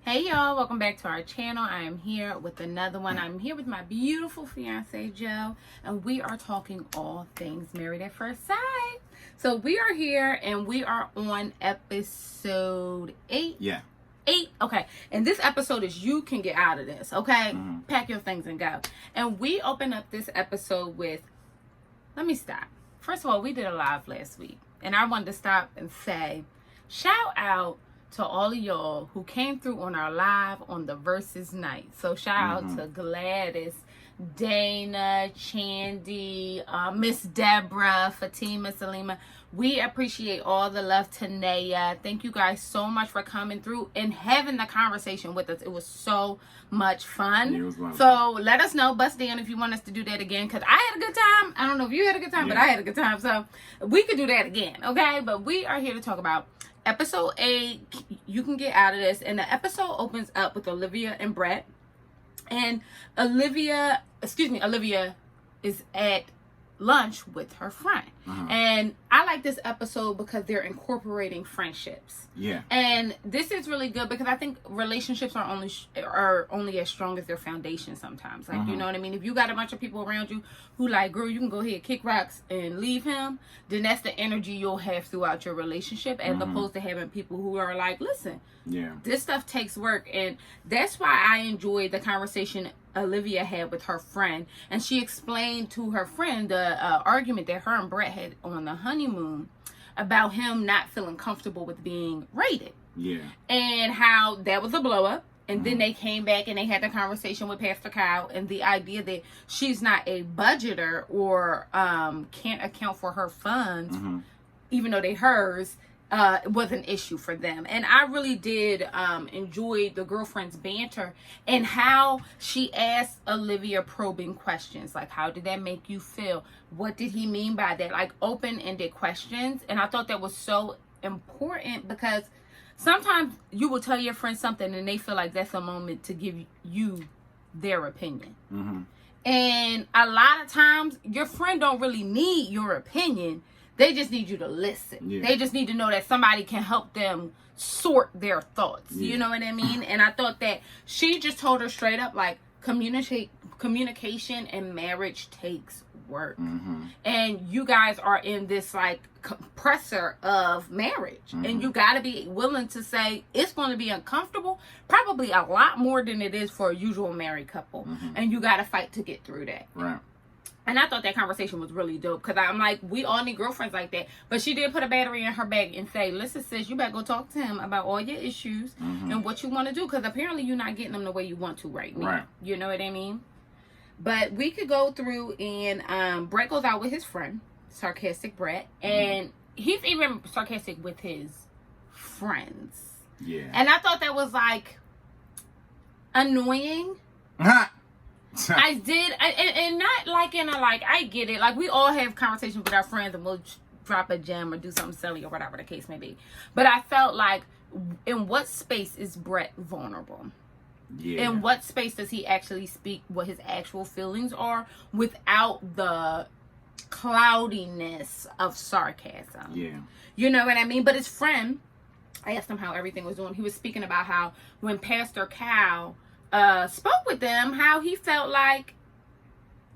Hey y'all, welcome back to our channel. I am here with another one. I'm here with my beautiful fiance Joe, and we are talking all things Married at First Sight. So we are here and we are on episode 8. Yeah. 8. Okay. And this episode is You Can Get Out of This. Okay. Pack your things and go. And we open up this episode with, let me stop. First of all, we did a live last week, and I wanted to stop and say, shout out to all of y'all who came through on our live on the Versus night. So shout out to Gladys, Dana, Chandy, Miss Deborah, Fatima, Salima. We appreciate all the love. Tanea, thank you guys so much for coming through and having the conversation with us. It was so much fun. Yeah, it was fun. So let us know, bust down, if you want us to do that again, because I had a good time. I don't know if you had a good time, but I had a good time. So we could do that again, okay? But we are here to talk about episode 8, You Can Get Out of This. And the episode opens up with Olivia and Brett. And Olivia is at lunch with her friend. And I like this episode because they're incorporating friendships. Yeah. And this is really good because I think relationships are only as strong as their foundation sometimes. Like, you know what I mean? If you got a bunch of people around you who like, girl, you can go ahead, kick rocks and leave him, then that's the energy you'll have throughout your relationship, as opposed to having people who are like, listen, this stuff takes work. And that's why I enjoyed the conversation Olivia had with her friend, and she explained to her friend the argument that her and Brett had on the honeymoon about him not feeling comfortable with being rated. Yeah. And how that was a blow up. And then they came back and they had the conversation with Pastor Kyle, and the idea that she's not a budgeter or can't account for her funds, even though they're hers, was an issue for them. And I really did enjoy the girlfriend's banter and how she asked Olivia probing questions, like, how did that make you feel? What did he mean by that? Like, open-ended questions. And I thought that was so important, because sometimes you will tell your friend something and they feel like that's a moment to give you their opinion. And a lot of times your friend don't really need your opinion. They just need you to listen. They just need to know that somebody can help them sort their thoughts. You know what I mean? And I thought that she just told her straight up, like, communication and marriage takes work. And you guys are in this, like, compressor of marriage. And you got to be willing to say it's going to be uncomfortable, probably a lot more than it is for a usual married couple. And you got to fight to get through that. Right. And I thought that conversation was really dope, because I'm like, we all need girlfriends like that. But she did put a battery in her bag and say, listen, sis, you better go talk to him about all your issues and what you want to do, because apparently you're not getting them the way you want to right now. You know what I mean? But we could go through, and Brett goes out with his friend, sarcastic Brett, and he's even sarcastic with his friends. Yeah. And I thought that was, like, annoying. I did, and not like in a, like, I get it. Like, we all have conversations with our friends and we'll drop a gem or do something silly or whatever the case may be. But I felt like, in what space is Brett vulnerable? Yeah. In what space does he actually speak what his actual feelings are without the cloudiness of sarcasm? Yeah. You know what I mean? But his friend, I asked him how everything was doing. He was speaking about how when Pastor Cal spoke with them, how he felt like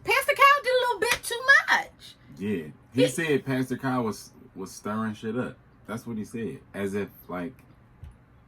Pastor Kyle did a little bit too much. Yeah. He said Pastor Kyle was stirring shit up. That's what he said. As if, like,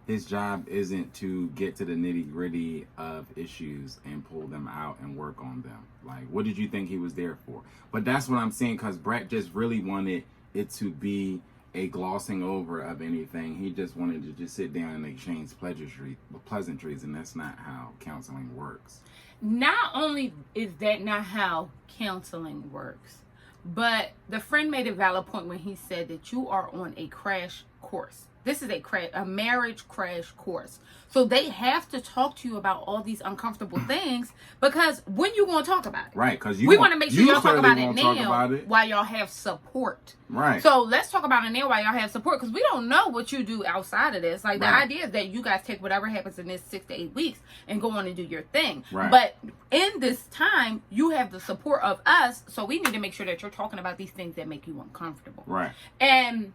his job isn't to get to the nitty-gritty of issues and pull them out and work on them. Like, what did you think he was there for? But that's what I'm saying, because Brett just really wanted it to be a glossing over of anything. He just wanted to just sit down and exchange pleasantries, and that's not how counseling works. Not only is that not how counseling works, but the friend made a valid point when he said that you are on a crash course. This is a marriage crash course. So they have to talk to you about all these uncomfortable things, because when you going to talk about it? Right, because we want to make sure y'all talk about it now while y'all have support. Right. So let's talk about it now while y'all have support, because we don't know what you do outside of this. Like, the idea is that you guys take whatever happens in this 6 to 8 weeks and go on and do your thing. Right. But in this time, you have the support of us, so we need to make sure that you're talking about these things that make you uncomfortable. Right. And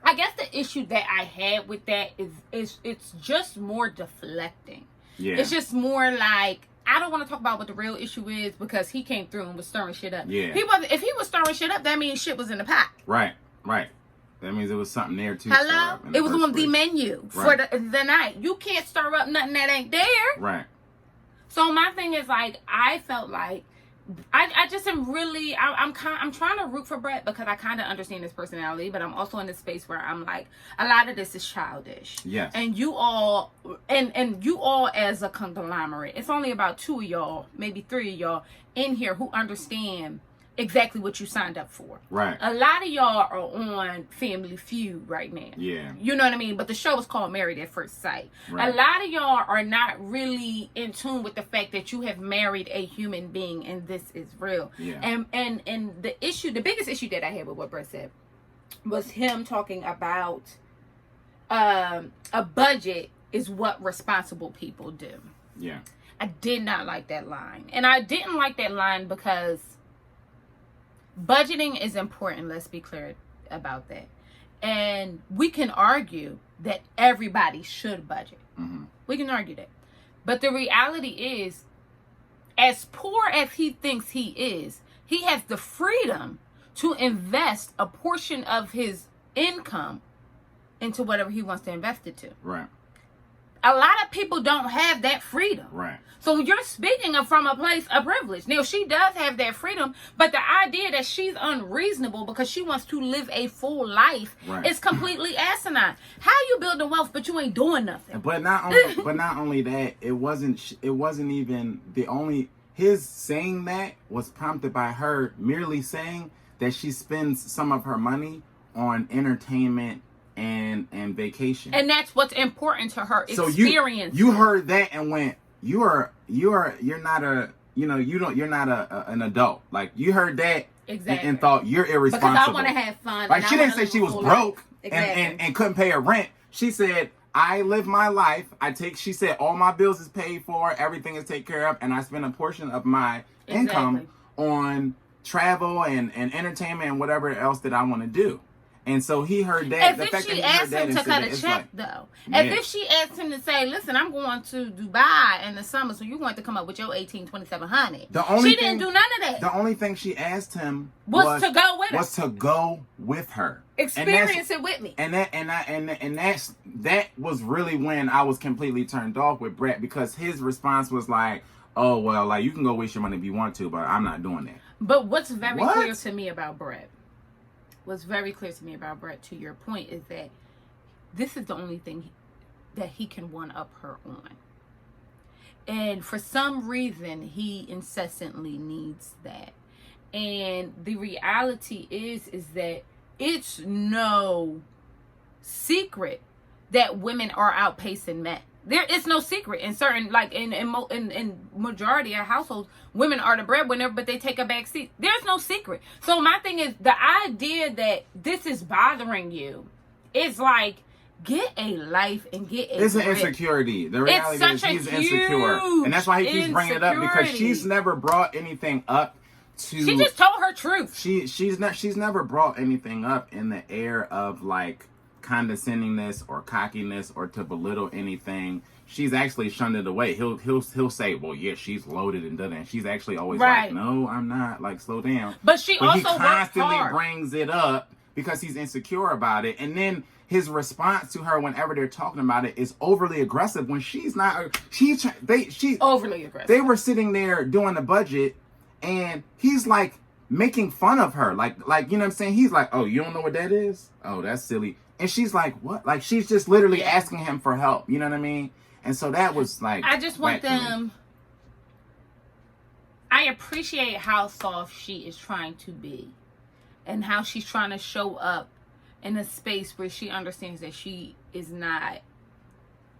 I guess the issue that I had with that is it's just more deflecting. Yeah. It's just more like, I don't want to talk about what the real issue is because he came through and was stirring shit up. Yeah. If he was stirring shit up, that means shit was in the pot. Right. That means it was something there too. Hello? It was on the menu for the night. You can't stir up nothing that ain't there. Right. So my thing is, like, I felt like I just am really I'm trying to root for Brett because I kind of understand his personality, but I'm also in this space where I'm like, a lot of this is childish. Yes. And you all and you all as a conglomerate, it's only about 2 of y'all, maybe 3 of y'all in here who understand exactly what you signed up for. Right. A lot of y'all are on Family Feud right now. Yeah. You know what I mean? But the show is called Married at First Sight. Right. A lot of y'all are not really in tune with the fact that you have married a human being and this is real. Yeah. And the biggest issue that I had with what Brett said was him talking about a budget is what responsible people do. Yeah. I did not like that line. And I didn't like that line because budgeting is important. Let's be clear about that. And we can argue that everybody should budget. Mm-hmm. We can argue that. But the reality is, as poor as he thinks he is, he has the freedom to invest a portion of his income into whatever he wants to invest it to. Right. A lot of people don't have that freedom. Right. So you're speaking from a place of privilege. Now, she does have that freedom, but the idea that she's unreasonable because she wants to live a full life is completely asinine. How you building wealth, but you ain't doing nothing? But not only that, it wasn't even the only. His saying that was prompted by her merely saying that she spends some of her money on entertainment and vacation, and that's what's important to her so experience. You heard that and went, you're not an adult. Like, you heard that exactly and thought you're irresponsible because I want to have fun. Like, she didn't say she was broke exactly. and couldn't pay her rent. She said, I live my life. She said all my bills is paid for, everything is taken care of, and I spend a portion of my income on travel and entertainment and whatever else that I want to do. And so he heard that. As if she asked him to cut a check, though. As if she asked him to say, listen, I'm going to Dubai in the summer, so you're going to come up with your $18,2700. She didn't do none of that. The only thing she asked him was to go with her. Was to go with her. Experience it with me. And that was really when I was completely turned off with Brett, because his response was like, oh, well, like, you can go waste your money if you want to, but I'm not doing that. But what's very clear to me about Brett, to your point, is that this is the only thing that he can one-up her on. And for some reason, he incessantly needs that. And the reality is that it's no secret that women are outpacing men. There is no secret in certain, like in majority of households, women are the breadwinner, but they take a back seat. There's no secret. So my thing is, the idea that this is bothering you is like, get a life and get a It's an insecurity. The reality is he's insecure. And that's why he keeps bringing it up, because she's never brought anything up to... She just told her truth. She's never brought anything up in the air of like condescendingness or cockiness or to belittle anything. She's actually shunned it away. He'll say, well, yeah, she's loaded and done it. And she's actually always like, no, I'm not. Like, slow down. But he constantly brings it up because he's insecure about it. And then his response to her whenever they're talking about it is overly aggressive when she's not. She's overly aggressive. They were sitting there doing the budget, and he's like making fun of her. Like you know what I'm saying? He's like, oh, you don't know what that is? Oh, that's silly. And she's like, what? Like, she's just literally asking him for help. You know what I mean? And so that was like... I just want them... I appreciate how soft she is trying to be. And how she's trying to show up in a space where she understands that she is not...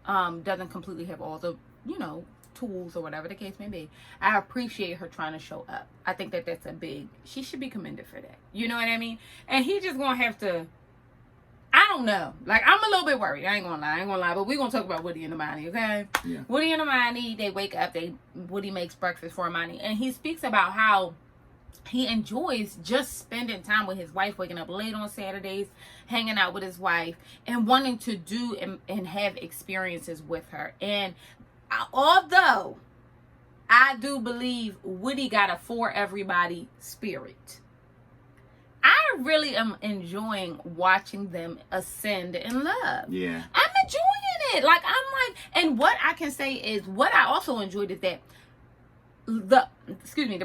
doesn't completely have all the, tools or whatever the case may be. I appreciate her trying to show up. I think that that's a big... She should be commended for that. You know what I mean? And he just gonna have to... I don't know. Like, I'm a little bit worried. I ain't gonna lie. But we're gonna talk about Woody and Amani, okay? Yeah. Woody and Amani, they wake up. Woody makes breakfast for Amani. And he speaks about how he enjoys just spending time with his wife, waking up late on Saturdays, hanging out with his wife, and wanting to do and have experiences with her. And although I do believe Woody got a for everybody spirit, I really am enjoying watching them ascend in love. Yeah. I'm enjoying it. Like, I'm like, and what I can say is, what I also enjoyed is that the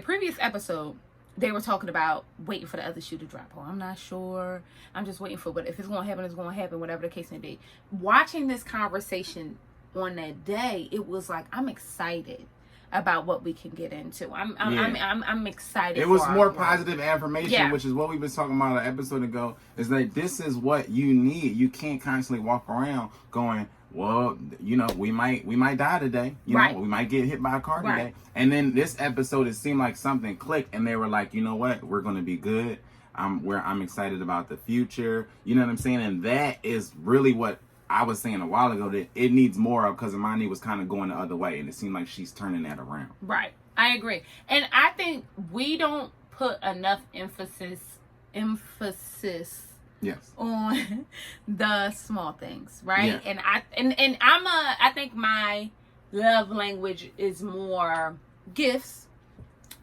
previous episode, they were talking about waiting for the other shoe to drop. Oh, I'm not sure. I'm just waiting for, but if it's going to happen, it's going to happen, whatever the case may be. Watching this conversation on that day, it was like, I'm excited about what we can get into. I'm excited. It was more positive affirmation, which is what we've been talking about an episode ago. Is like, this is what you need. You can't constantly walk around going, well, you know, we might die today. You know, we might get hit by a car today. And then this episode, it seemed like something clicked, and they were like, you know what, we're gonna be good. I'm excited about the future. You know what I'm saying? And that is really what I was saying a while ago, that it needs more of, because Amani was kind of going the other way, and it seemed like she's turning that around. Right. I agree. And I think we don't put enough emphasis yes, on the small things, right? Yeah. And I think my love language is more gifts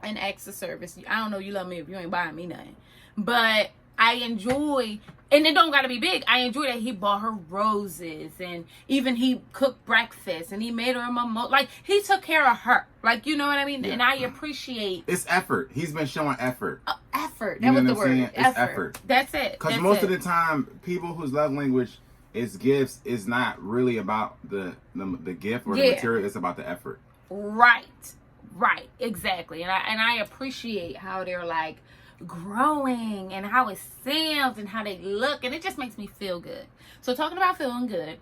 and acts of service. I don't know you love me if you ain't buying me nothing, but I enjoy, and it don't gotta be big, I enjoy that he bought her roses, and even he cooked breakfast, and he made her a mimosa. Like, he took care of her. Like, you know what I mean? Yeah. And I appreciate... It's effort. He's been showing effort. Effort. That was the word. It's effort. That's it. Because most of the time, people whose love language is gifts is not really about the gift or the material. It's about the effort. Right. Exactly. And I appreciate how they're like growing, and how it sounds, and how they look, and it just makes me feel good. So, talking about feeling good,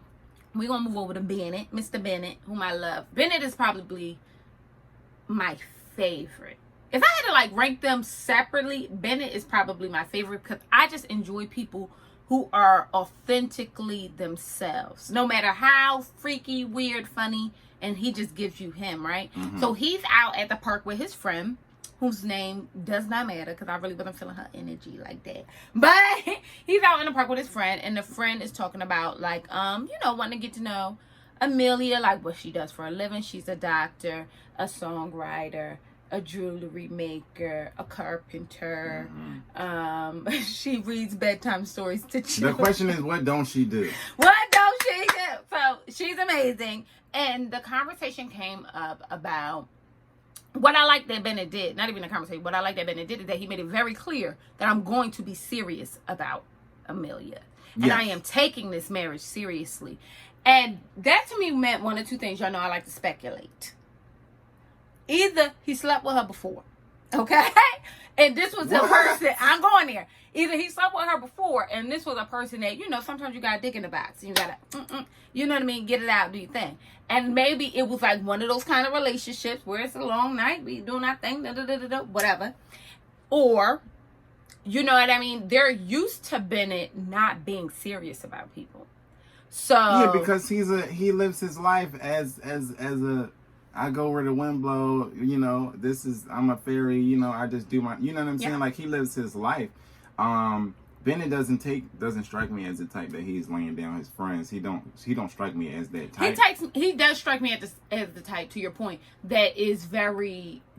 we're gonna move over to Bennett, Mr. Bennett, whom I love. Bennett is probably my favorite. If I had to like rank them separately, Bennett is probably my favorite, because I just enjoy people who are authentically themselves, no matter how freaky, weird, funny, and he just gives you him, right? Mm-hmm. So he's out at the park with his friend, whose name does not matter, because I really wasn't feeling her energy like that. But he's out in the park with his friend, and the friend is talking about, like, wanting to get to know Amelia, like what she does for a living. She's a doctor, a songwriter, a jewelry maker, a carpenter. Mm-hmm. She reads bedtime stories to children. The question is, what don't she do? What don't she do? So she's amazing. And the conversation came up about what I like that Bennett did. Not even a conversation. What I like that Bennett did is that he made it very clear that I'm going to be serious about Amelia. And I am taking this marriage seriously. And that to me meant one of two things. Y'all know I like to speculate. Either he slept with her before, okay? And this was a person, I'm going there. Either he slept with her before, and this was a person that, sometimes you got to dig in the box. And you got to, you know what I mean? Get it out, do your thing. And maybe it was like one of those kind of relationships where it's a long night, we doing our thing, whatever. Or, you know what I mean? They're used to Bennett not being serious about people. So yeah, because he lives his life as a, I go where the wind blow, I'm a fairy, I just do my, you know what I'm saying? Like, he lives his life. Bennett doesn't strike me as the type that he's laying down his friends. He don't strike me as that type. He does strike me as the type, to your point, that is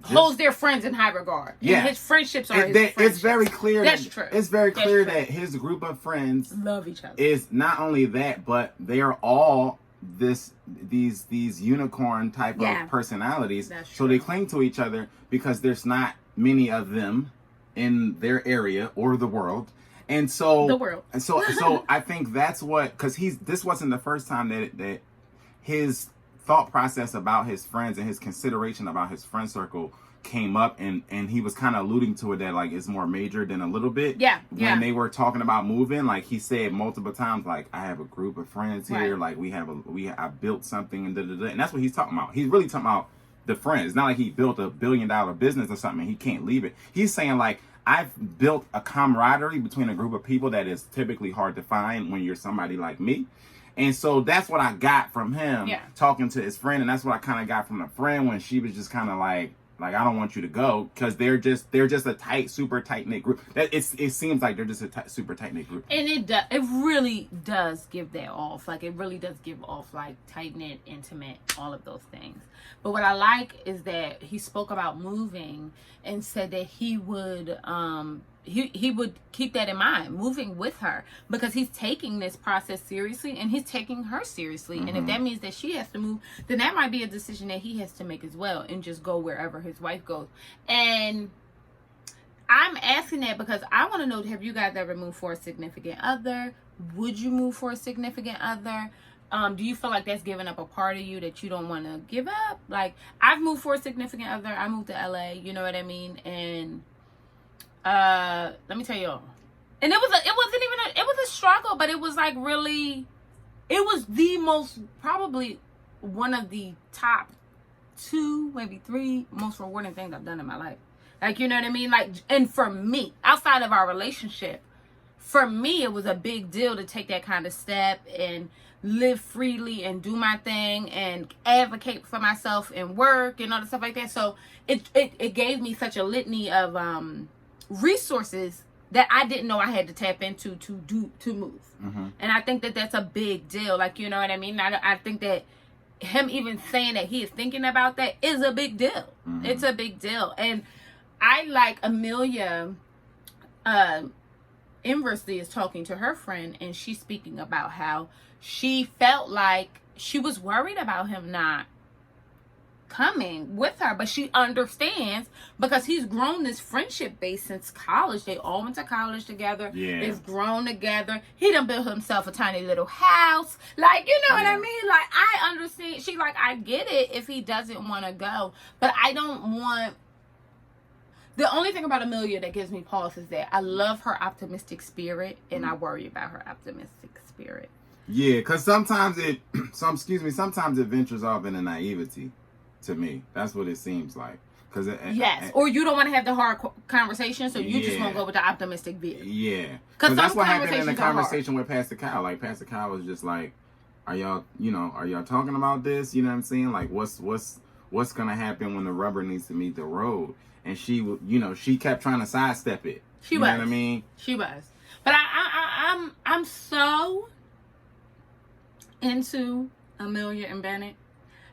holds their friends in high regard. Yeah. And his friendships are his friendships. It's very clear. That's true. It's very clear that his group of friends love each other. Is not only that, but they are all these unicorn type of personalities. So they cling to each other because there's not many of them in their area or the world. And so the world. And so I think that's what, because this wasn't the first time that his thought process about his friends and his consideration about his friend circle came up, and he was kind of alluding to it, that like it's more major than a little bit. When they were talking about moving, like he said multiple times, like, I have a group of friends here, like I built something, and and that's what he's talking about. He's really talking about the friends. It's not like he built $1 billion business or something and he can't leave it. He's saying, like, I've built a camaraderie between a group of people that is typically hard to find when you're somebody like me. And so that's what I got from him talking to his friend. And that's what I kind of got from the friend when she was just kind of like, Like, I don't want you to go, because they're just a tight, super tight knit group. It seems like they're just a super tight knit group. And it really does give that off. Like, it really does give off, like, tight knit, intimate, all of those things. But what I like is that he spoke about moving and said that he would he would keep that in mind, moving with her, because he's taking this process seriously and he's taking her seriously. And if that means that she has to move, then that might be a decision that he has to make as well, and just go wherever his wife goes. And I'm asking that because I want to know, have you guys ever moved for a significant other? Would you move for a significant other? Do you feel like that's giving up a part of you that you don't want to give up? Like, I've moved for a significant other. I moved to LA, you know what I mean? And let me tell y'all. And it was a struggle, but it was like really, it was the most, probably one of the top 2, maybe 3 most rewarding things I've done in my life. Like, you know what I mean? Like, and for me, outside of our relationship, for me, it was a big deal to take that kind of step and live freely and do my thing and advocate for myself and work and all the stuff like that. So it gave me such a litany of resources that I didn't know I had to tap into to move. And I think that that's a big deal. Like, you know what I mean? I think that him even saying that he is thinking about that is a big deal. It's a big deal. And I, like, Amelia, inversely is talking to her friend, and she's speaking about how she felt like she was worried about him not coming with her, but she understands because he's grown this friendship base since college. They all went to college together. They've grown together. He done built himself a tiny little house. Like, you know what I mean? Like, I understand. She like, I get it if he doesn't want to go, but I don't want. The only thing about Amelia that gives me pause is that I love her optimistic spirit, and I worry about her optimistic spirit. Yeah, because sometimes it ventures off into naivety. To me, that's what it seems like. Or you don't want to have the hard conversation, so you just won't go with the optimistic view. Yeah, because that's what happened in the conversation with Pastor Kyle. Like, Pastor Kyle was just like, "Are y'all talking about this? You know what I'm saying? Like, what's gonna happen when the rubber needs to meet the road?" And she kept trying to sidestep it. You know what I mean? She was, but I'm so into Amelia and Bennett.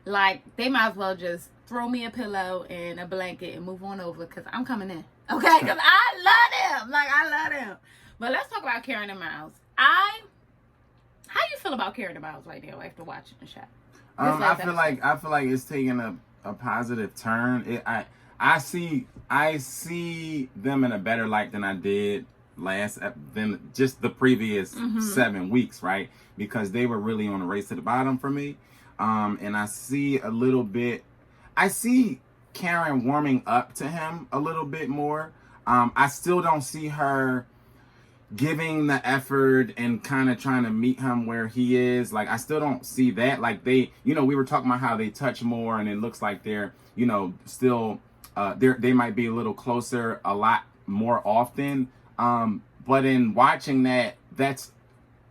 Like, they might as well just throw me a pillow and a blanket and move on over, because I'm coming in. Okay? Because I love them. Like, I love them. But let's talk about Karen and Miles. How do you feel about Karen and Miles right now after watching the show? I feel like it's taking a positive turn. I see them in a better light than I did than just the previous 7 weeks, right? Because they were really on a race to the bottom for me. And I see Karen warming up to him a little bit more. I still don't see her giving the effort and kind of trying to meet him where he is. Like, I still don't see that. Like, we were talking about how they touch more, and it looks like they're, still, they might be a little closer a lot more often. But in watching that's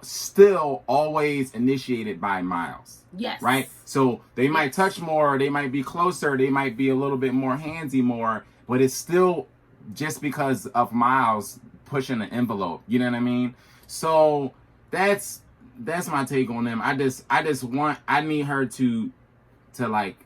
still always initiated by Miles. Yes. Right? So they might touch more, they might be closer, they might be a little bit more handsy more, but it's still just because of Miles pushing the envelope. You know what I mean? So that's my take on them. I need her to like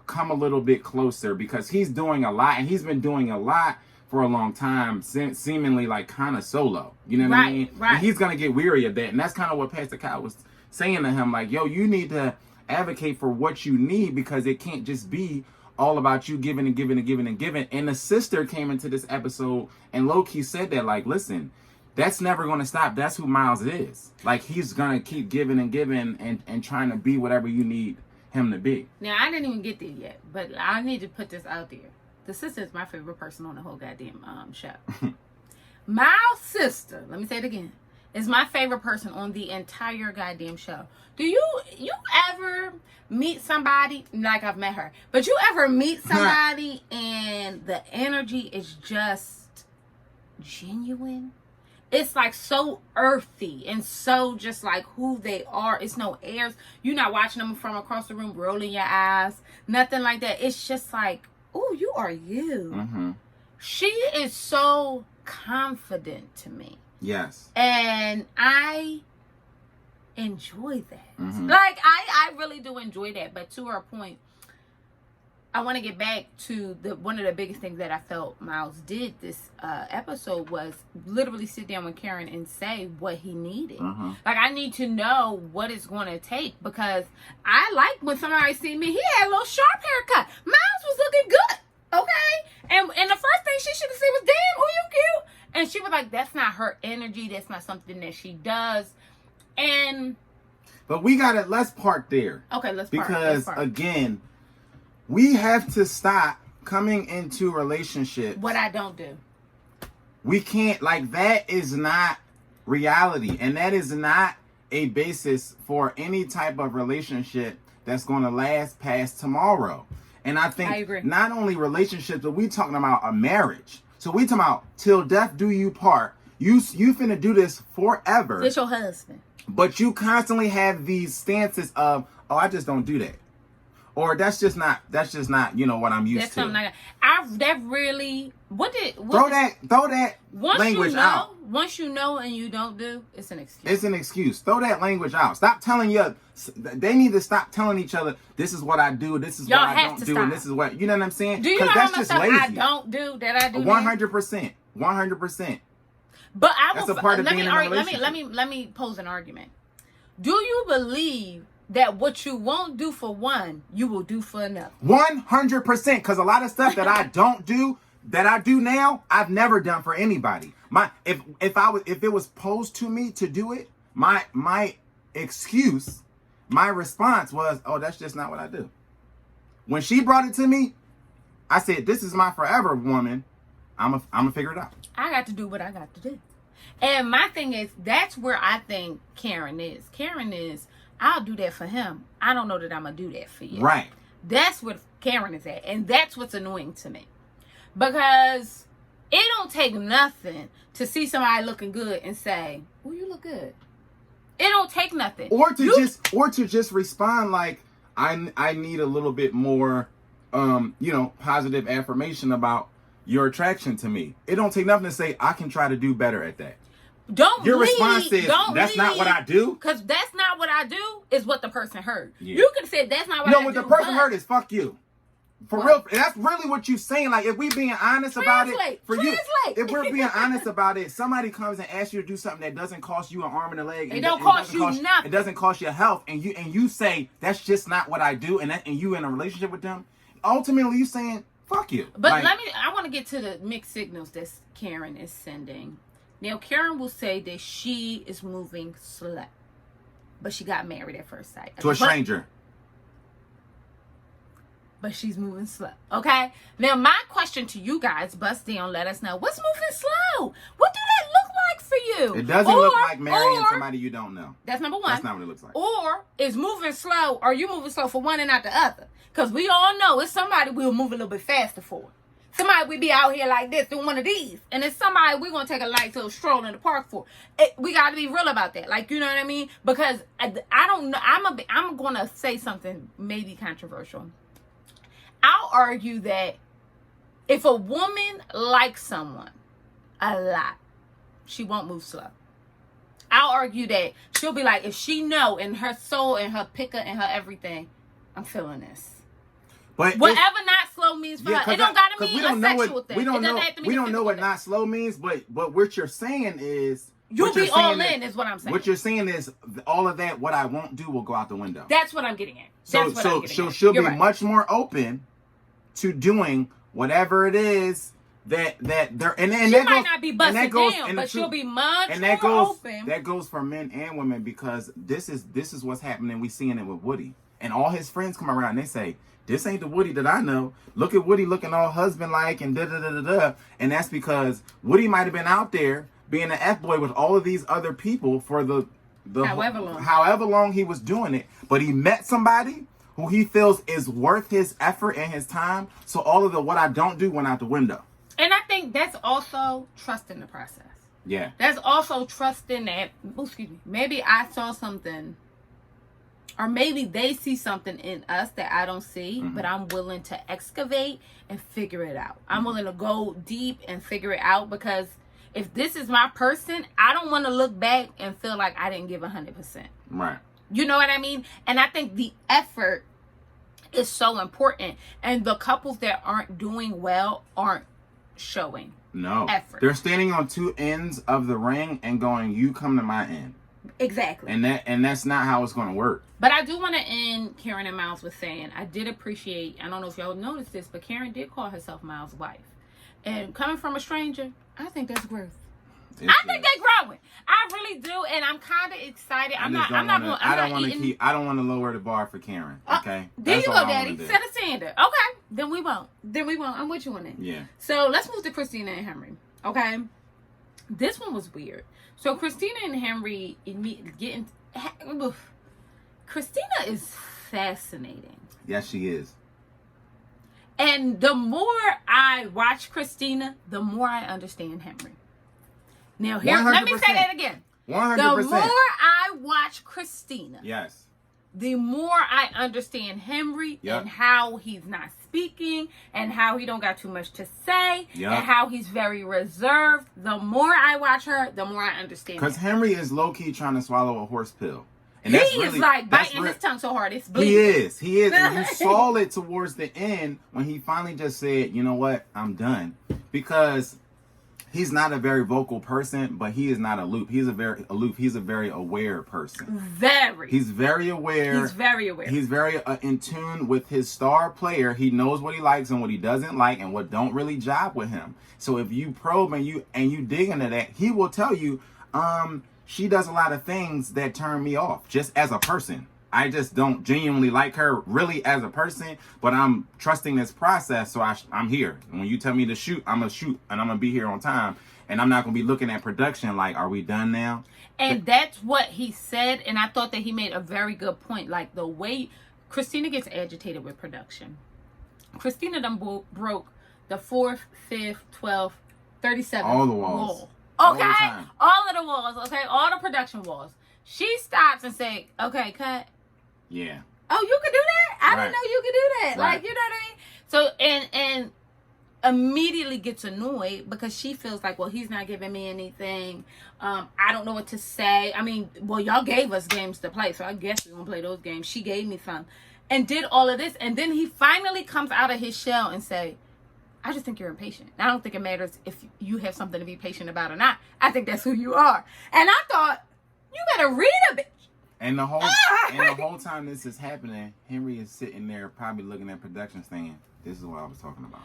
come a little bit closer, because he's doing a lot, and he's been doing a lot for a long time, seemingly like kind of solo. You know what I mean? Right. And he's going to get weary of that. And that's kind of what Pastor Kyle was saying to him. Like, yo, you need to advocate for what you need, because it can't just be all about you giving and giving and giving and giving. And the sister came into this episode and low-key said that, like, listen, that's never going to stop. That's who Miles is. Like, he's going to keep giving and giving and trying to be whatever you need him to be. Now, I didn't even get there yet, but I need to put this out there. The sister is my favorite person on the whole goddamn show. Miles' sister, let me say it again, is my favorite person on the entire goddamn show. Do you ever meet somebody, like I've met her, but you ever meet somebody and the energy is just genuine? It's like so earthy and so just like who they are. It's no airs. You're not watching them from across the room rolling your eyes. Nothing like that. It's just like "Ooh, you are you." Mm-hmm. She is so confident to me. Yes. And I enjoy that. Mm-hmm. Like, I really do enjoy that. But to her point, I want to get back to one of the biggest things that I felt Miles did this episode was literally sit down with Karen and say what he needed. Mm-hmm. Like, I need to know what it's going to take, because I like when somebody see me, he had a little sharp haircut. Miles was looking good, okay? And the first thing she should have said was, "Damn, who you cute?" And she was like, that's not her energy. That's not something that she does. But let's park there. Okay, let's park. Because, again, we have to stop coming into relationships. What I don't do. We can't, that is not reality. And that is not a basis for any type of relationship that's going to last past tomorrow. And I think I agree. Not only relationships, but we talking about a marriage. So we talking about till death do you part. You finna do this forever. It's your husband. But you constantly have these stances of, oh, I just don't do that. Or that's just not, what I'm used to. Something like that really, throw that language out. Once you know and you don't do, it's an excuse. It's an excuse. Throw that language out. Stop telling they need to stop telling each other, this is what I do, this is what I don't do, and this is what, you know what I'm saying? Do you know that's how much just stuff lazy. I don't do that I do? 100%. 100%. But that's a part of being in a relationship. Let me pose an argument. Do you believe that what you won't do for one, you will do for another? 100%. Because a lot of stuff that I don't do, that I do now, I've never done for anybody. If it was posed to me to do it, my excuse, my response was, oh, that's just not what I do. When she brought it to me, I said, this is my forever woman. I'm gonna figure it out. I got to do what I got to do. And my thing is, that's where I think Karen is. Karen is, I'll do that for him. I don't know that I'm going to do that for you. Right. That's what Karen is at. And that's what's annoying to me. Because it don't take nothing to see somebody looking good and say, oh, you look good. It don't take nothing. Or to just respond like, I need a little bit more, positive affirmation about your attraction to me. It don't take nothing to say, I can try to do better at that. Your response is, that's not what I do? Because that's not what I do is what the person heard. Yeah. You could have said, that's not what I do. No, what the person heard is, fuck you. For real, that's really what you're saying. Like, if we being honest about it, if we're being honest about it, somebody comes and asks you to do something that doesn't cost you an arm and a leg. It don't cost you nothing. It doesn't cost you health. And you say, that's just not what I do. And you in a relationship with them. Ultimately, you saying, fuck you. But I want to get to the mixed signals that Karen is sending. Now, Karen will say that she is moving slow. But she got married at first sight. To a stranger. But she's moving slow. Okay? Now, my question to you guys, bust down, let us know. What's moving slow? What do that look like for you? It doesn't look like marrying somebody you don't know. That's number one. That's not what it looks like. Or is moving slow, are you moving slow for one and not the other? Because we all know it's somebody we'll move a little bit faster for. Somebody we be out here like this doing one of these. And it's somebody we're going to take a light little stroll in the park for. We got to be real about that. Like, you know what I mean? Because I don't know. I'm going to say something maybe controversial. I'll argue that if a woman likes someone a lot, she won't move slow. I'll argue that she'll be like, if she know in her soul and her picker and her everything, I'm feeling this. But whatever not slow means for her, it don't gotta mean a sexual thing. We don't know what not slow means, but what you're saying is you'll be all in is what I'm saying. What you're saying is all of that, what I won't do will go out the window. That's what I'm getting at. She'll be much more open to doing whatever it is that they're and she might not be busted down, but she'll be much more open. That goes for men and women because this is what's happening. We seeing it with Woody and all his friends come around and they say, this ain't the Woody that I know. Look at Woody looking all husband-like and da-da-da-da-da. And that's because Woody might have been out there being an F-boy with all of these other people for the however long he was doing it. But he met somebody who he feels is worth his effort and his time. So all of the what I don't do went out the window. And I think that's also trusting the process. Yeah. That's also trusting that, maybe I saw something or maybe they see something in us that I don't see, but I'm willing to excavate and figure it out. I'm willing to go deep and figure it out, because if this is my person, I don't want to look back and feel like I didn't give 100%. Right. You know what I mean? And I think the effort is so important. And the couples that aren't doing well aren't showing effort. They're standing on two ends of the ring and going, you come to my end. Exactly. And that's not how it's going to work. But I do want to end Karen and Miles with saying, I did appreciate, I don't know if y'all noticed this, but Karen did call herself Miles' wife. And coming from a stranger, I think that's growth. I think they're growing. I really do, and I'm kind of excited. I don't want to lower the bar for Karen. Okay. There you go, Daddy. Set a standard. Okay. Then we won't. I'm with you on it. Yeah. So let's move to Christina and Henry. Okay. This one was weird. So Christina and Henry getting. Christina is fascinating. Yes, she is. And the more I watch Christina, the more I understand Henry. Now, here, 100%. let me say that again. 100%. The more I watch Christina, yes, the more I understand Henry and how he's not speaking and how he don't got too much to say and how he's very reserved. The more I watch her, the more I understand. Because Henry is low-key trying to swallow a horse pill. And he is like biting his tongue so hard it's bleeding. He is. And you saw it towards the end when he finally just said, you know what, I'm done. Because he's not a very vocal person, but he is not aloof. He's a very aware person. He's very aware. He's very in tune with his star player. He knows what he likes and what he doesn't like and what don't really jive with him. So if you probe and you dig into that, he will tell you, she does a lot of things that turn me off just as a person. I just don't genuinely like her really as a person, but I'm trusting this process, so I'm here. And when you tell me to shoot, I'm going to shoot, and I'm going to be here on time. And I'm not going to be looking at production like, are we done now? And that's what he said, and I thought that he made a very good point. Like, the way Christina gets agitated with production. Christina done broke the 4th, 5th, 12th, 37th all the walls. wall. Okay? All of the walls, okay? All the production walls. She stops and say, okay, cut. Yeah. Oh, you could do that? I didn't know you could do that. Right. Like, you know what I mean? So, and immediately gets annoyed because she feels like, well, he's not giving me anything. I don't know what to say. I mean, well, y'all gave us games to play, so I guess we're going to play those games. She gave me some. And did all of this. And then he finally comes out of his shell and say, I just think you're impatient. I don't think it matters if you have something to be patient about or not. I think that's who you are. And I thought, you better read a bit. And the whole time this is happening, Henry is sitting there probably looking at production saying, this is what I was talking about.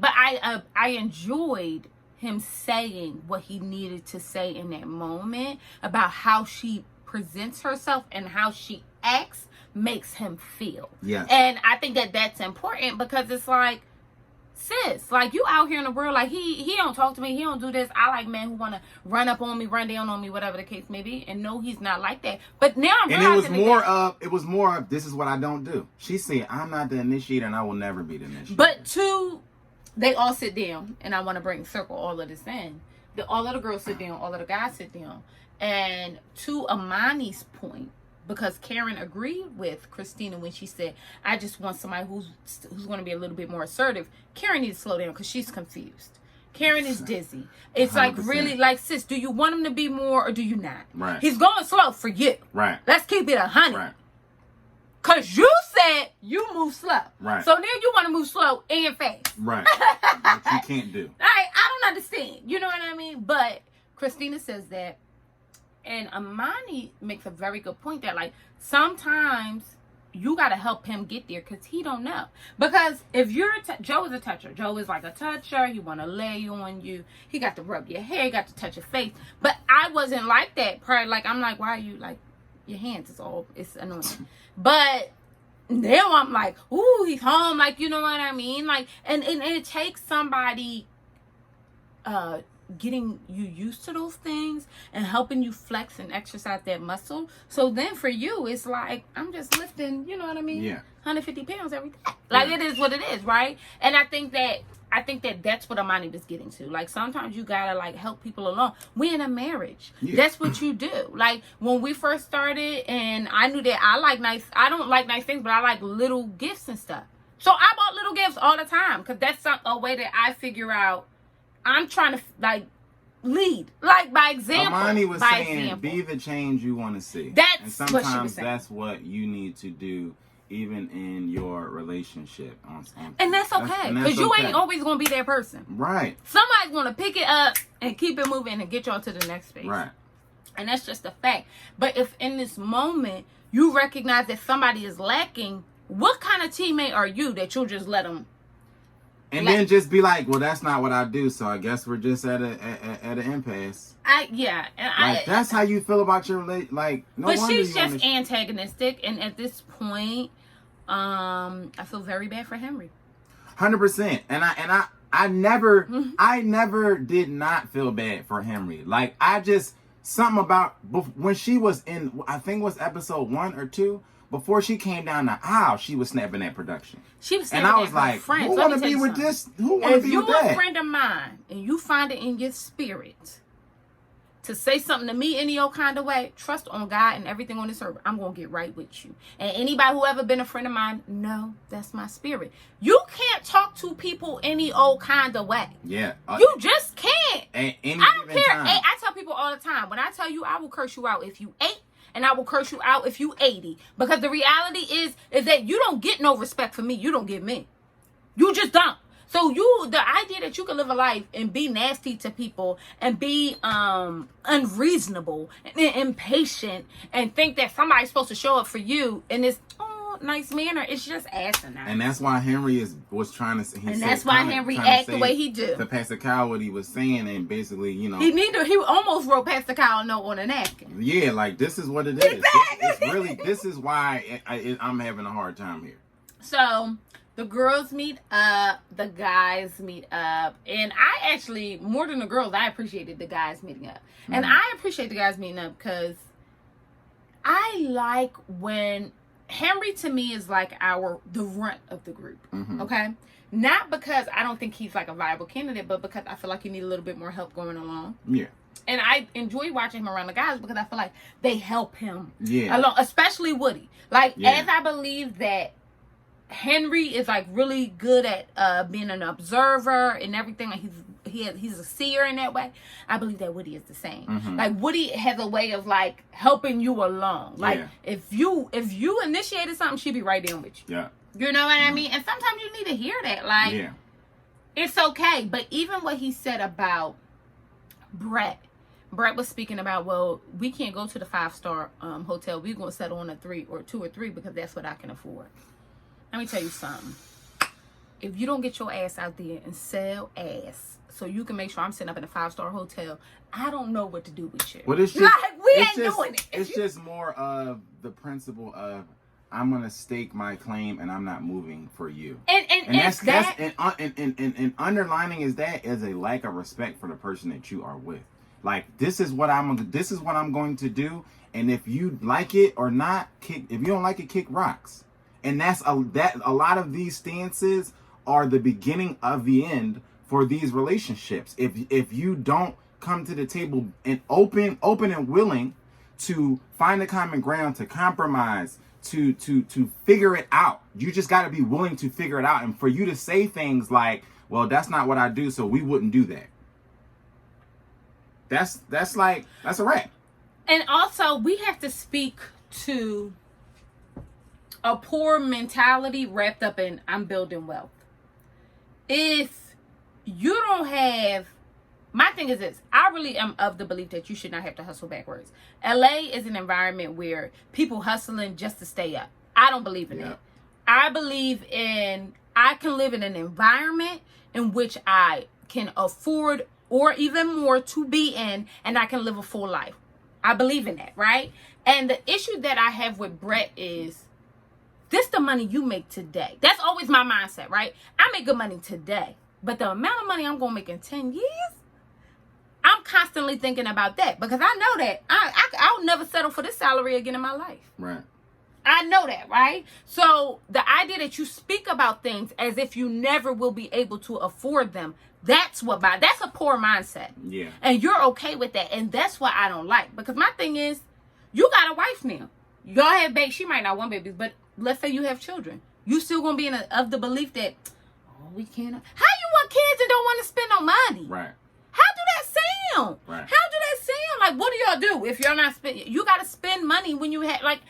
But I enjoyed him saying what he needed to say in that moment about how she presents herself and how she acts makes him feel. Yes. And I think that that's important because it's like, sis, like, you out here in the world, like, he don't talk to me, he don't do this. I like men who want to run up on me, run down on me, whatever the case may be, and no, he's not like that. But now I'm realizing it was more of this is what I don't do. She said, I'm not the initiator and I will never be the initiator. But they all sit down, and I want to circle all of this in. All of the girls sit down, all of the guys sit down, and to Amani's point, because Karen agreed with Christina when she said, I just want somebody who's going to be a little bit more assertive. Karen needs to slow down because she's confused. Karen is dizzy. It's 100%. Like, really, like, sis, do you want him to be more or do you not? Right. He's going slow for you. Right. Let's keep it 100. Right. Because you said you move slow. Right. So now you want to move slow and fast. Right. Which you can't do. I don't understand. You know what I mean? But Christina says that. And Amani makes a very good point that, like, sometimes you got to help him get there because he don't know. Because if you're Joe is a toucher. Joe is like a toucher. He want to lay on you. He got to rub your hair. He got to touch your face. But I wasn't like that prior. Like, I'm like, why are you, like, your hands it's annoying. But now I'm like, ooh, he's home. Like, you know what I mean? Like, and it takes somebody getting you used to those things and helping you flex and exercise that muscle. So then for you, it's like, I'm just lifting, you know what I mean? Yeah. 150 pounds every day. Like, it is what it is, right? And I think that that's what Amani was getting to. Like, sometimes you gotta, like, help people along. We in a marriage. Yeah. That's what you do. Like, when we first started, and I knew that I don't like nice things, but I like little gifts and stuff. So I bought little gifts all the time, because that's a way that I figure out I'm trying to, like, lead. Like, by example. Amani was saying, be the change you want to see. And sometimes what she was saying. That's what you need to do, even in your relationship. And that's okay. Because you ain't always going to be that person. Right. Somebody's going to pick it up and keep it moving and get y'all to the next phase. Right. And that's just a fact. But if in this moment you recognize that somebody is lacking, what kind of teammate are you that you'll just let them? And then just be like, well, that's not what I do, so I guess we're just at an impasse. That's how you feel about your relationship. Like, no wonder. But she's just antagonistic, and at this point, I feel very bad for Henry. 100%. And I never did not feel bad for Henry. Like, something about when she was in, I think it was episode 1 or 2. Before she came down the aisle, she was snapping at production. She was snapping at her friends. Who want to be with this? Who want to be with that? If you're a friend of mine and you find it in your spirit to say something to me any old kind of way, trust on God and everything on this earth, I'm going to get right with you. And anybody who ever been a friend of mine, no, that's my spirit. You can't talk to people any old kind of way. Yeah. You just can't. I don't care. I tell people all the time, when I tell you I will curse you out if you ate, and I will curse you out if you 80. Because the reality is that you don't get no respect for me. You don't get me. You just don't. So the idea that you can live a life and be nasty to people and be unreasonable and impatient and think that somebody's supposed to show up for you in this nice manner, it's just asinine. And that's why Henry was trying to. That's why Henry act the way he do. To Pastor Kyle what he was saying, and basically, you know, he almost wrote Pastor Kyle a note on a napkin. Yeah, like, this is what it is. It's really, this is why I'm having a hard time here. So the girls meet up, the guys meet up, and I actually, more than the girls, I appreciated the guys meeting up. Mm-hmm. And I appreciate the guys meeting up because I like when Henry, to me, is like the runt of the group. Mm-hmm. Okay? Not because I don't think he's like a viable candidate, but because I feel like he needs a little bit more help going along. Yeah. And I enjoy watching him around the guys because I feel like they help him along, especially Woody. Like, as I believe that Henry is like really good at being an observer and everything. Like, he's a seer in that way. I believe that Woody is the same. Mm-hmm. Like, Woody has a way of like helping you along. Like, if you initiated something, she'd be right in with you. Yeah. You know what I mean? And sometimes you need to hear that. Like, it's okay. But even what he said about Brett was speaking about, well, we can't go to the 5-star hotel. We're going to settle on a 2 or 3 because that's what I can afford. Let me tell you something. If you don't get your ass out there and sell ass so you can make sure I'm sitting up in a 5-star hotel, I don't know what to do with you. Well, it's just, like, we ain't doing it. It's just more of the principle of, I'm going to stake my claim and I'm not moving for you. And underlining is a lack of respect for the person that you are with. Like, this is what I'm going to do. And if you like it or not, if you don't like it, kick rocks. And a lot of these stances are the beginning of the end for these relationships. If you don't come to the table and open and willing to find a common ground, to compromise, to figure it out. You just got to be willing to figure it out. And for you to say things like, well, that's not what I do, so we wouldn't do that. That's a wrap. And also, we have to speak to a poor mentality wrapped up in I'm building wealth. If you don't have, my thing is this, I really am of the belief that you should not have to hustle backwards. LA is an environment where people hustling just to stay up. I don't believe in it. I believe I can live in an environment in which I can afford or even more to be in, and I can live a full life. I believe in that, right? And the issue that I have with Brett is, this the money you make today. That's always my mindset, right? I make good money today. But the amount of money I'm going to make in 10 years, constantly thinking about that because I know that I'll never settle for this salary again in my life. Right. I know that, right? So the idea that you speak about things as if you never will be able to afford them, that's a poor mindset. Yeah. And you're okay with that. And that's what I don't like. Because my thing is, you got a wife now. Y'all have babies. She might not want babies, but let's say you have children. You still gonna be of the belief that, oh, we can't. How you want kids and don't want to spend no money? Right. How do that sound? Right. How do that sound? Like, what do y'all do if you're not spending? You got to spend money when you have, like,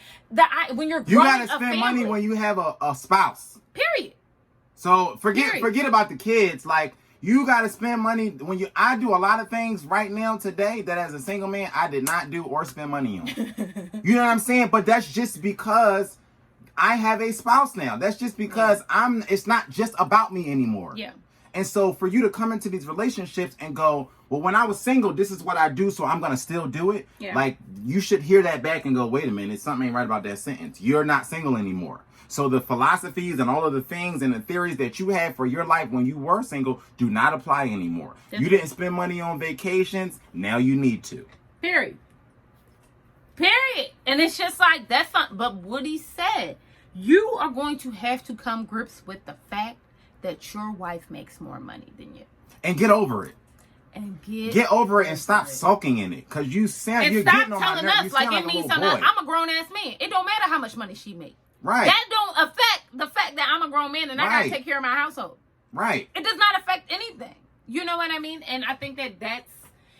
when you're growing. You got to spend money when you have a spouse. Period. So forget about the kids. Like, you got to spend money when I do a lot of things right now today that as a single man, I did not do or spend money on. You know what I'm saying? But that's just because I have a spouse now. That's just because it's not just about me anymore. Yeah. And so for you to come into these relationships and go, well, when I was single, this is what I do, so I'm going to still do it. Yeah. Like, you should hear that back and go, wait a minute, something ain't right about that sentence. You're not single anymore. So the philosophies and all of the things and the theories that you had for your life when you were single do not apply anymore. You didn't spend money on vacations. Now you need to. Period. And it's just like, that's not, but what he said, you are going to have to come grips with the fact that your wife makes more money than you. And get over it. And get over it and stop sulking in it. Because you're getting on my nerves. Telling us like it means something. I'm a grown ass man. It don't matter how much money she makes. Right. That don't affect the fact that I'm a grown man and I gotta take care of my household. Right. It does not affect anything. You know what I mean? And I think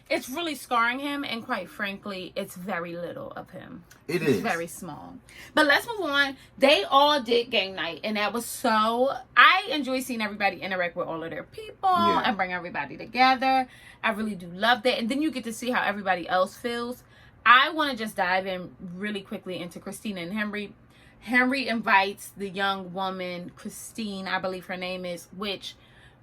it's really scarring him, and quite frankly, it's very little of him. It's very small. But let's move on. They all did game night, and that was I enjoy seeing everybody interact with all of their people and bring everybody together. I really do love that. And then you get to see how everybody else feels. I want to just dive in really quickly into Christina and Henry. Henry invites the young woman, Christine, I believe her name is, which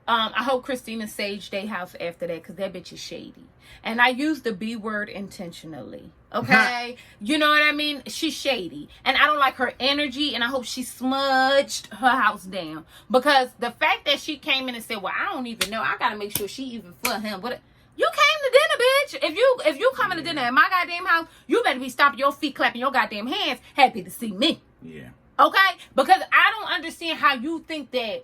I hope Christina saged their house after that because that bitch is shady. And I use the B word intentionally. Okay? You know what I mean? She's shady. And I don't like her energy, and I hope she smudged her house down. Because the fact that she came in and said, well, I don't even know. I got to make sure she even for him. You came to dinner, bitch. If you coming to dinner at my goddamn house, you better be stomping your feet, clapping your goddamn hands, happy to see me. Yeah. Okay? Because I don't understand how you think that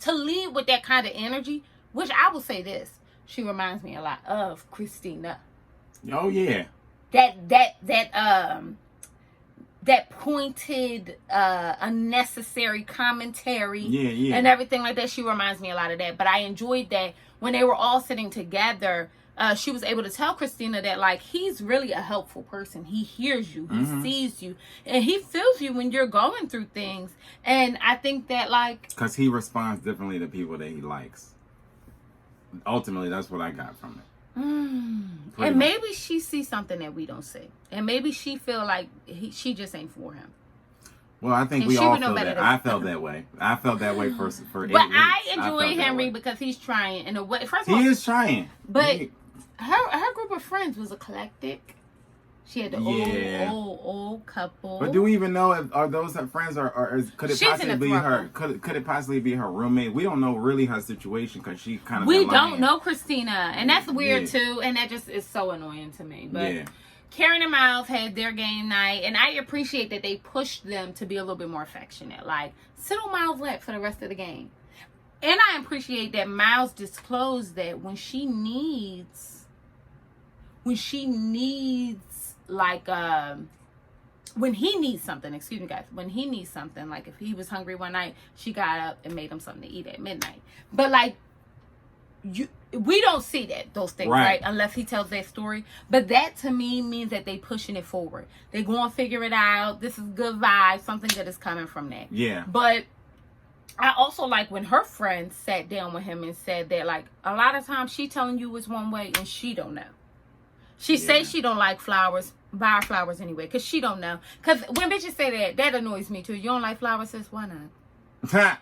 to lead with that kind of energy, which I will say this, she reminds me a lot of Christina. Oh yeah. That pointed, unnecessary commentary and everything like that. She reminds me a lot of that. But I enjoyed that when they were all sitting together, she was able to tell Christina that, like, he's really a helpful person. He hears you. He sees you. And he feels you when you're going through things. And I think that, like... because he responds differently to people that he likes. Ultimately, that's what I got from it. And maybe she sees something that we don't see. And maybe she feel like she just ain't for him. Well, I think we all feel that. I felt that way. I felt that way for 8 weeks. But I enjoy Henry because he's trying in a way. First of all, he is trying. But her group of friends was eclectic. She had the old couple. But do we even know are those her friends or could it possibly be her? Could it possibly be her roommate? We don't know really her situation because she kind of. We don't know Christina, and that's weird too, and that just is so annoying to me. But Karen and Miles had their game night, and I appreciate that they pushed them to be a little bit more affectionate. Like, sit on Miles' lap for the rest of the game. And I appreciate that Miles disclosed that when he needs something, like if he was hungry one night, she got up and made him something to eat at midnight. But like, we don't see those things, right? Unless he tells that story. But that to me means that they pushing it forward. They going to figure it out. This is good vibes. Something good is coming from that. Yeah. But I also like when her friends sat down with him and said that, like, a lot of times she telling you it's one way and she don't know. She say she don't like flowers, buy her flowers anyway, because she don't know. Because when bitches say that annoys me too. You don't like flowers, sis? Why not?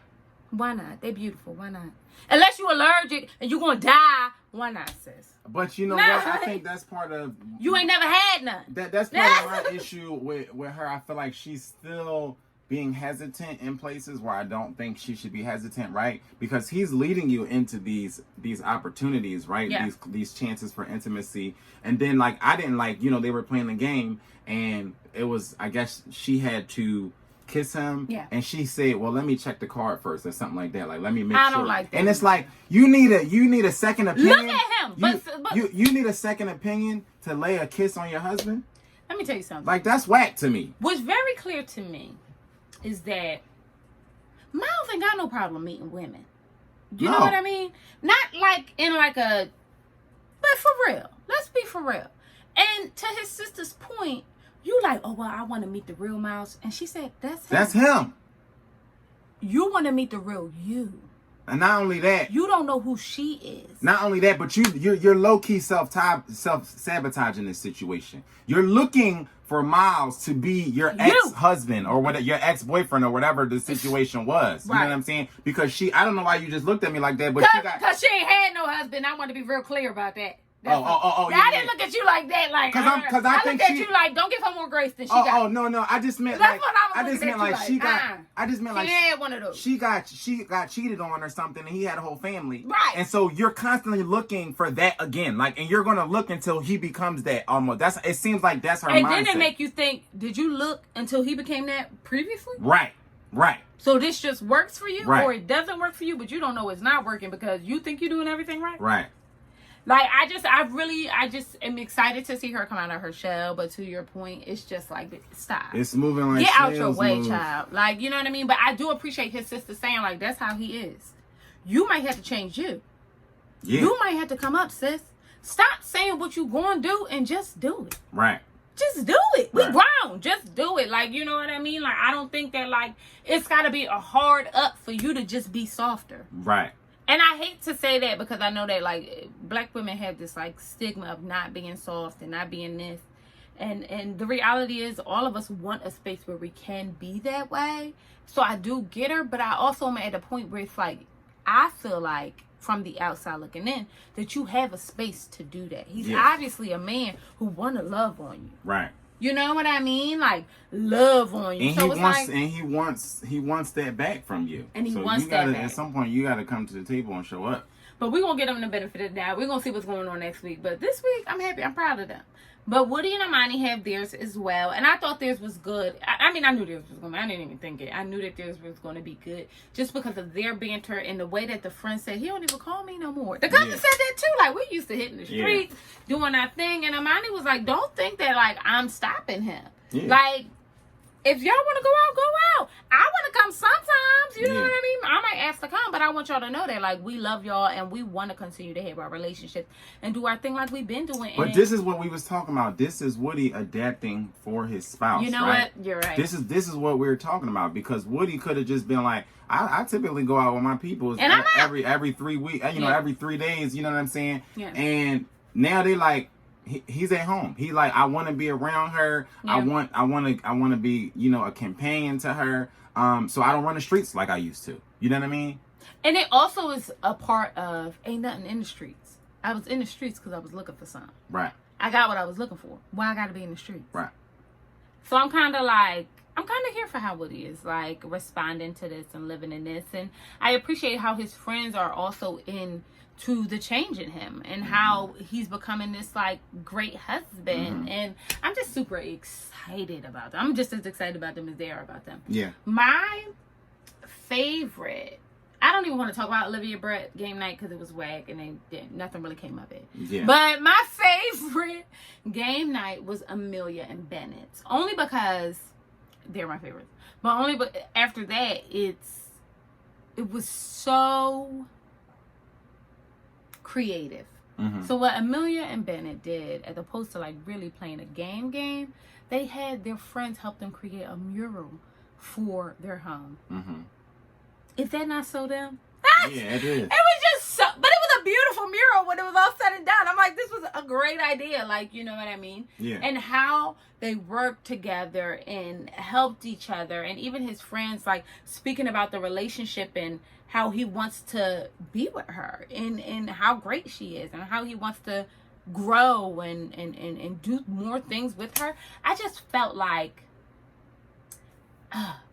Why not? They're beautiful. Why not? Unless you're allergic and you're going to die, why not, sis? But you know what? I think that's part of... You ain't never had none. That's part of my issue with her. I feel like she's still being hesitant in places where I don't think she should be hesitant, right? Because he's leading you into these opportunities, right? Yeah. These chances for intimacy. And then like I didn't like, they were playing the game and it was, I guess she had to kiss him, and she said, "Well, let me check the card first," or something like that. Like, let me make sure. I don't like that. And it's like you need a second opinion. Look at him. But you need a second opinion to lay a kiss on your husband. Let me tell you something. Like that's whack to me. What's very clear to me is that Miles ain't got no problem meeting women. You know what I mean? Not like in like a, but for real. Let's be for real. And to his sister's point, you like, oh, well, I want to meet the real Miles. And she said, that's him. That's him. You want to meet the real you. And not only that. You don't know who she is. Not only that, but you're low-key self-sabotaging this situation. You're looking for Miles to be your ex-husband or whatever, your ex-boyfriend or whatever the situation was. You know what I'm saying? Because I don't know why you just looked at me like that, but because she ain't had no husband. I want to be real clear about that. I didn't look at you like that. Like, because I think looked at you like, don't give her more grace than she got. Oh no, I just meant that's like what I was looking at she got. like, I just meant like she had one of those. She got cheated on or something, and he had a whole family. Right. And so you're constantly looking for that again, like, and you're gonna look until he becomes that. Almost. It seems like that's her mindset. And then it make you think, did you look until he became that previously? Right. So this just works for you, right. or it doesn't work for you, but you don't know it's not working because you think you're doing everything right. Right. Like, I just am excited to see her come out of her shell. But to your point, it's just like, stop. It's moving like get out your way, child. Like, you know what I mean? But I do appreciate his sister saying, like, that's how he is. You might have to change you. Yeah. You might have to come up, sis. Stop saying what you going to do and just do it. Right. Just do it. We grown. Just do it. Like, you know what I mean? Like, I don't think that, like, it's got to be a hard up for you to just be softer. Right. And I hate to say that because I know that, like, black women have this, like, stigma of not being soft and not being this. And the reality is all of us want a space where we can be that way. So I do get her, but I also am at a point where it's like, I feel like from the outside looking in that you have a space to do that. He's obviously a man who want to love on you. Right. You know what I mean? Like, love on you. And he wants that back from you. And he wants that back. At some point, you got to come to the table and show up. But we're going to get them the benefit of the doubt. We're going to see what's going on next week. But this week, I'm happy. I'm proud of them. But Woody and Amani have theirs as well. And I thought theirs was good. I mean, I knew theirs was going to be. I didn't even think it. I knew that theirs was going to be good. Just because of their banter and the way that the friend said, he don't even call me no more. The cousin said that too. Like, we used to hit in the streets, doing our thing. And Amani was like, don't think that, like, I'm stopping him. Yeah. Like, if y'all want to go out, go out. I want to come sometimes. You know what I mean? I might ask to come, but I want y'all to know that, like, we love y'all and we want to continue to have our relationship and do our thing like we've been doing. But this is what we was talking about. This is Woody adapting for his spouse. You know what? You're right. This is what we were talking about, because Woody could have just been like, I typically go out with my people every 3 weeks, every 3 days. You know what I'm saying? Yeah. And now they like. He's at home. He like, I want to be around her. Yeah. I want to be, a companion to her. So I don't run the streets like I used to. You know what I mean? And it also is a part of ain't nothing in the streets. I was in the streets because I was looking for something. Right. I got what I was looking for. Why I got to be in the streets? Right. So I'm kind of here for how Woody is, like, responding to this and living in this. And I appreciate how his friends are also to the change in him and how he's becoming this, like, great husband. And I'm just super excited about them. I'm just as excited about them as they are about them. Yeah. My favorite, I don't even want to talk about Olivia and Brett game night because it was whack and nothing really came of it. Yeah. But my favorite game night was Amelia and Bennett's, only because they're my favorites. But after that, it was so creative. So what Amelia and Bennett did, as opposed to, like, really playing a game, they had their friends help them create a mural for their home. Is that not so them? Yeah, it is. It was just so, but it was a beautiful mural when it was all said and done. I'm like, this was a great idea. Like, you know what I mean? Yeah. And how they worked together and helped each other. And even his friends, like, speaking about the relationship and how he wants to be with her and how great she is and how he wants to grow and do more things with her. I just felt like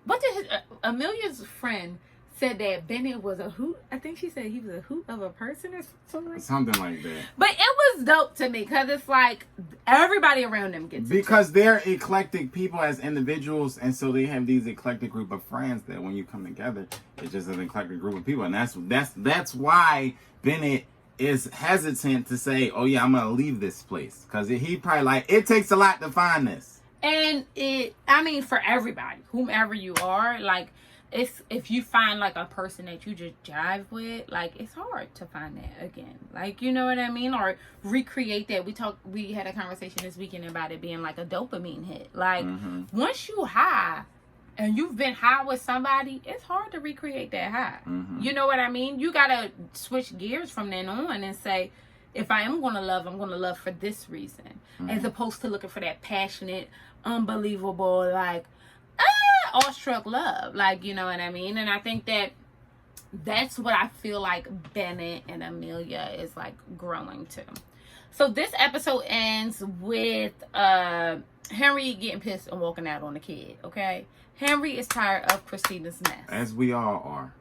what did Amelia's friend said that Bennett was a hoot. I think she said he was a hoot of a person or something like that. Something like that. But it was dope to me because it's like everybody around them gets because they're eclectic people as individuals, and so they have these eclectic group of friends that when you come together, it's just an eclectic group of people, and that's why Bennett is hesitant to say, "Oh yeah, I'm gonna leave this place," because he probably like it takes a lot to find this. And I mean, for everybody, whomever you are, like. If you find like a person that you just jive with, like it's hard to find that again. Like, you know what I mean? Or recreate that. We had a conversation this weekend about it being like a dopamine hit. Like once you high and you've been high with somebody, it's hard to recreate that high. You know what I mean? You gotta switch gears from then on and say, if I am gonna love, I'm gonna love for this reason. As opposed to looking for that passionate, unbelievable, like awestruck love, like, you know what I mean? And I think that's what I feel like Bennett and Amelia is like growing to. So this episode ends with Henry getting pissed and walking out on the kid. Okay, Henry is tired of Christina's mess, as we all are,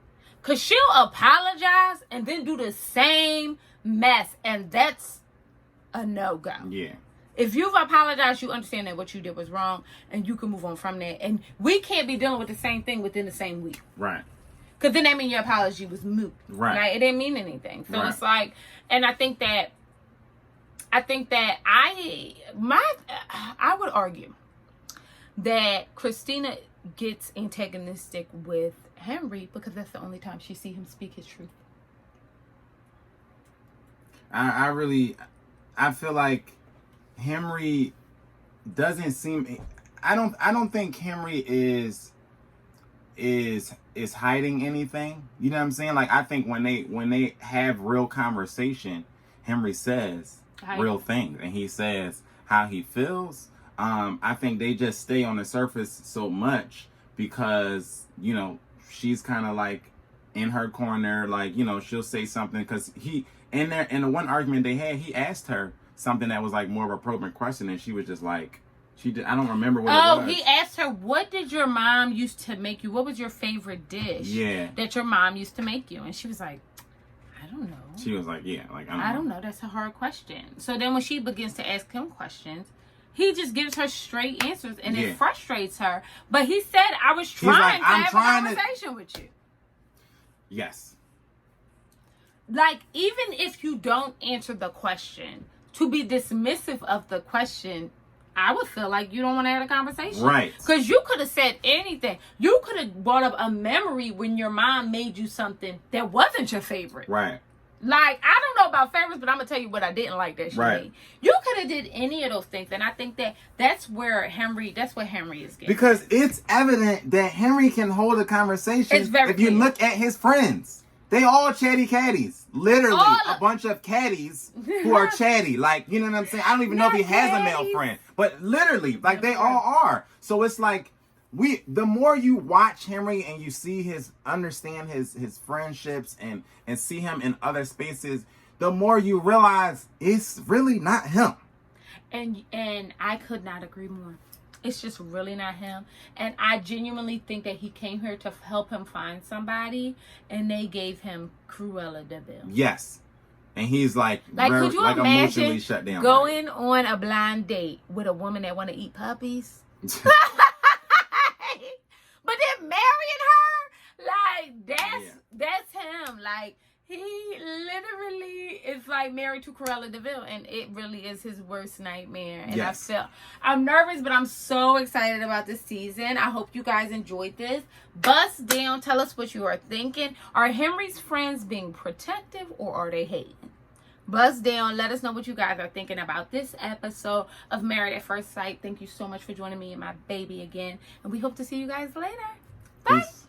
because she'll apologize and then do the same mess, and that's a no-go. Yeah. If you've apologized, you understand that what you did was wrong, and you can move on from that. And we can't be dealing with the same thing within the same week. Right. Because then that means your apology was moot. Right. Like, it didn't mean anything. So right. It's like, and I would argue that Christina gets antagonistic with Henry because that's the only time she sees him speak his truth. I feel like Henry doesn't seem. I don't think Henry is hiding anything. You know what I'm saying? Like, I think when they have real conversation, Henry says real things, and he says how he feels. I think they just stay on the surface so much because, you know, she's kind of like in her corner. Like, you know, she'll say something because in the one argument they had, he asked her something that was like more of a probing question, and she was just like, I don't remember what it was. Oh, he asked her, what did your mom used to make you? What was your favorite dish that your mom used to make you? And she was like, I don't know. She was like, yeah, like, I don't know. That's a hard question. So then when she begins to ask him questions, he just gives her straight answers, and it frustrates her. But he said, I was trying to have a conversation with you. Yes. Like, even if you don't answer the question, to be dismissive of the question, I would feel like you don't want to have a conversation. Right. Because you could have said anything. You could have brought up a memory when your mom made you something that wasn't your favorite. Right. Like, I don't know about favorites, but I'm going to tell you what I didn't like that she made. You could have did any of those things. And I think that's what Henry is getting. Because it's evident that Henry can hold a conversation. It's very you look at his friends. They all chatty caddies. Literally, a bunch of caddies who are chatty. Like, you know what I'm saying? I don't even know if he has a male friend. But literally, like, they all are. So it's like, the more you watch Henry and you see understand his friendships and see him in other spaces, the more you realize it's really not him. And I could not agree more. It's just really not him. And I genuinely think that he came here to help him find somebody, and they gave him Cruella de Vil. Yes. And he's like could you imagine emotionally shut down, going on a blind date with a woman that want to eat puppies? But then marrying her? Like, that's him. Like, he literally is like married to Cruella de Vil, and it really is his worst nightmare. And I'm nervous, but I'm so excited about this season. I hope you guys enjoyed this. Bust down, tell us what you are thinking. Are Henry's friends being protective, or are they hating? Buzz down, let us know what you guys are thinking about this episode of Married at First Sight. Thank you so much for joining me and my baby again, and we hope to see you guys later. Bye. Peace.